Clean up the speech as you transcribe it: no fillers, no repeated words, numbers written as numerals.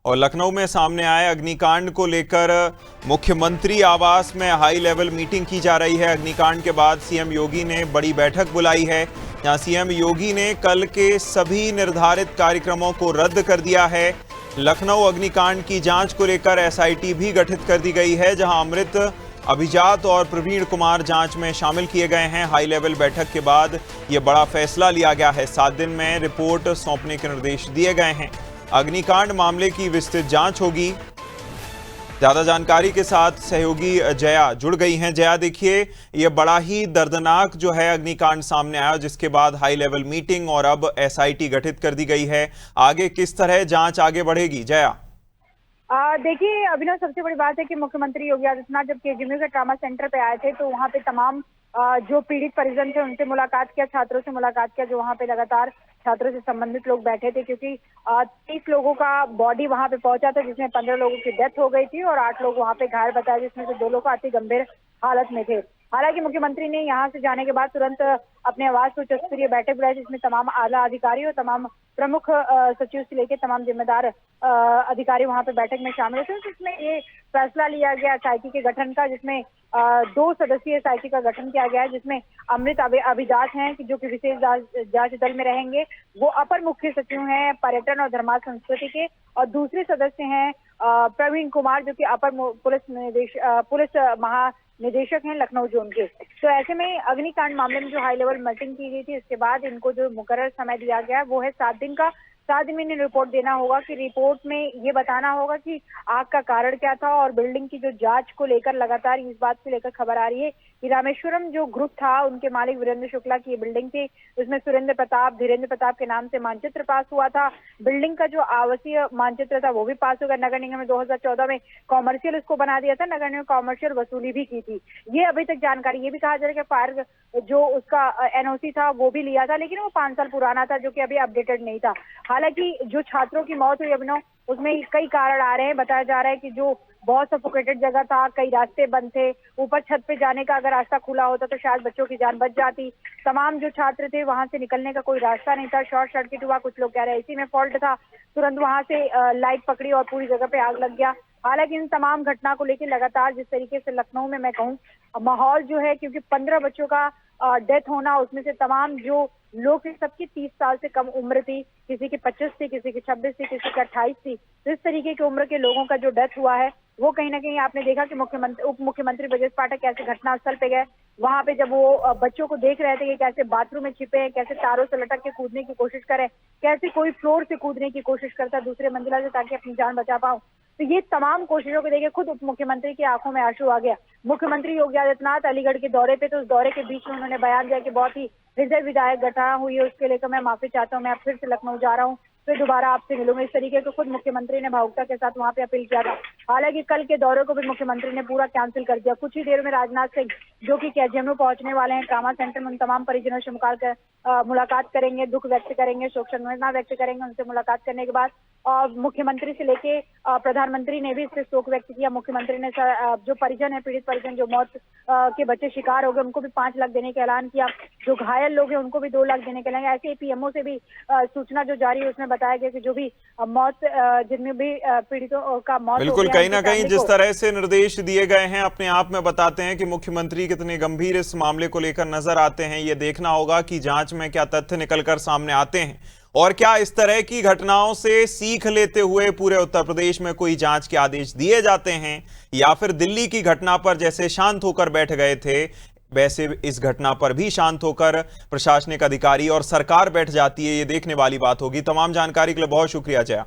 और लखनऊ में सामने आए अग्निकांड को लेकर मुख्यमंत्री आवास में हाई लेवल मीटिंग की जा रही है। अग्निकांड के बाद सीएम योगी ने बड़ी बैठक बुलाई है। यहां सीएम योगी ने कल के सभी निर्धारित कार्यक्रमों को रद्द कर दिया है। लखनऊ अग्निकांड की जांच को लेकर एसआईटी भी गठित कर दी गई है, जहां अमृत, अभिजात और प्रवीण कुमार जांच में शामिल किए गए हैं। हाई लेवल बैठक के बाद यह बड़ा फैसला लिया गया है। 7 दिन में रिपोर्ट सौंपने के निर्देश दिए गए हैं। अग्निकांड मामले की विस्तृत जांच होगी। ज्यादा जानकारी के साथ सहयोगी जया जुड़ गई हैं। जया, देखिए, ये बड़ा ही दर्दनाक जो है अग्निकांड सामने आया, जिसके बाद हाई लेवल मीटिंग और अब एसआईटी गठित कर दी गई है। आगे किस तरह जांच आगे बढ़ेगी, जया? देखिए अभिनव, सबसे बड़ी बात है कि मुख्यमंत्री योगी आदित्यनाथ जब केजीएमयू के ट्रामा सेंटर पे आए थे तो वहाँ पे तमाम जो पीड़ित परिजन थे उनसे मुलाकात किया, छात्रों से मुलाकात किया, जो वहाँ पे लगातार छात्रों से संबंधित लोग बैठे थे, क्योंकि 30 लोगों का बॉडी वहाँ पे पहुंचा था, जिसमें 15 लोगों की डेथ हो गई थी और 8 लोग वहाँ पे घायल बताए, जिसमें से 2 लोग अति गंभीर हालत में थे। हालांकि मुख्यमंत्री ने यहाँ से जाने के बाद तुरंत अपने आवास पर उच्च स्तरीय बैठक बुलाई, जिसमें तमाम आला अधिकारी और तमाम प्रमुख सचिव से लेकर तमाम जिम्मेदार अधिकारी वहां पे बैठक में शामिल थे। जिसमें ये फैसला लिया गया एसआईटी के गठन का, जिसमें 2 सदस्यीय एसआईटी का गठन किया गया है, जिसमें अमृत अभिजात हैं कि जो कि विशेष जांच दल में रहेंगे। वो अपर मुख्य सचिव हैं पर्यटन और धर्मार्थ संस्कृति के, और दूसरे सदस्य हैं प्रवीण कुमार, जो कि अपर पुलिस महानिदेशक हैं लखनऊ जोन के। तो ऐसे में अग्निकांड मामले में जो हाई लेवल मीटिंग की गई थी, इसके बाद इनको जो मुकर्रर समय दिया गया है वो है 7 दिन का। 7 दिन में इन्हें रिपोर्ट देना होगा कि रिपोर्ट में ये बताना होगा कि आग का कारण क्या था। और बिल्डिंग की जो जांच को लेकर लगातार इस बात को लेकर खबर आ रही है कि रामेश्वरम जो ग्रुप था, उनके मालिक वीरेंद्र शुक्ला की ये बिल्डिंग थी, उसमें सुरेंद्र प्रताप, धीरेन्द्र प्रताप के नाम से मानचित्र पास हुआ था। बिल्डिंग का जो आवासीय मानचित्र था वो भी पास होगा। नगर निगम में 2014 में कॉमर्शियल उसको बना दिया था, नगर निगम कॉमर्शियल वसूली भी की थी। ये अभी तक जानकारी, ये भी कहा जा रहा है कि फायर जो उसका एनओसी था वो भी लिया था, लेकिन वो 5 साल पुराना था, जो कि अभी अपडेटेड नहीं था। हालांकि जो छात्रों की मौत हुई अभिनव, उसमें कई कारण आ रहे हैं। बताया जा रहा है कि जो बहुत सफोकेटेड जगह था, कई रास्ते बंद थे, ऊपर छत पे जाने का अगर रास्ता खुला होता तो शायद बच्चों की जान बच जाती। तमाम जो छात्र थे वहां से निकलने का कोई रास्ता नहीं था, शॉर्ट सर्किट हुआ, कुछ लोग कह रहे हैं इसी में फॉल्ट था, तुरंत वहां से लाइट पकड़ी और पूरी जगह पे आग लग गया। हालांकि इन तमाम घटना को लेकर लगातार जिस तरीके से लखनऊ में मैं कहूँ माहौल जो है, क्योंकि 15 बच्चों का डेथ होना, उसमें से तमाम जो लोग थे सबकी 30 साल से कम उम्र थी, किसी की 25 थी, किसी की 26 थी, किसी की 28 थी। तो इस तरीके की उम्र के लोगों का जो डेथ हुआ है वो कहीं ना कहीं आपने देखा कि उप मुख्यमंत्री ब्रजेश पाठक कैसे घटनास्थल पे गए। वहां पे जब वो बच्चों को देख रहे थे कि कैसे बाथरूम में छिपे हैं, कैसे तारों से लटक के कूदने की कोशिश करें, कैसे कोई फ्लोर से कूदने की कोशिश करता है दूसरे मंजिला से ताकि अपनी जान बचा पाओ, तो ये तमाम कोशिशों को देखे खुद उप मुख्यमंत्री की आंखों में आंसू आ गया। मुख्यमंत्री योगी आदित्यनाथ अलीगढ़ के दौरे पे, तो उस दौरे के बीच में उन्होंने बयान दिया कि बहुत ही हृदय विदायक घटना हुई है, उसके लेकर मैं माफी चाहता हूँ, मैं फिर से लखनऊ जा रहा हूँ, फिर दोबारा आपसे मिलूंगा। इस तरीके से खुद मुख्यमंत्री ने भावुकता के साथ वहां पे अपील किया था। हालांकि कल के दौरे को भी मुख्यमंत्री ने पूरा कैंसिल कर दिया। कुछ ही देर में राजनाथ सिंह, जो कि केजीएमयू पहुंचने वाले हैं, ट्रामा सेंटर में उन तमाम परिजनों से मुलाकात करेंगे, दुख व्यक्त करेंगे, शोक संवेदना व्यक्त करेंगे। उनसे मुलाकात करने के बाद मुख्यमंत्री से लेके प्रधानमंत्री ने भी इस पे शोक व्यक्त किया। मुख्यमंत्री ने जो परिजन है, पीड़ित परिजन जो मौत के बच्चे शिकार हो गए, उनको भी 5 लाख देने का ऐलान किया। जो घायल लोग हैं उनको भी 2 लाख देने का ऐलान। ऐसे ही पीएमओ से भी सूचना जो जारी है उसमें बताया गया कि जो भी मौत, जिनमें भी पीड़ितों का मौत बिल्कुल, कहीं ना कहीं जिस तरह से निर्देश दिए गए हैं अपने आप में बताते हैं कि मुख्यमंत्री कितने गंभीर इस मामले को लेकर नजर आते हैं। ये देखना होगा कि जांच में क्या तथ्य निकलकर सामने आते हैं और क्या इस तरह की घटनाओं से सीख लेते हुए पूरे उत्तर प्रदेश में कोई जांच के आदेश दिए जाते हैं, या फिर दिल्ली की घटना पर जैसे शांत होकर बैठ गए थे वैसे इस घटना पर भी शांत होकर प्रशासनिक अधिकारी और सरकार बैठ जाती है। ये देखने वाली बात होगी। तमाम जानकारी के लिए बहुत शुक्रिया जया।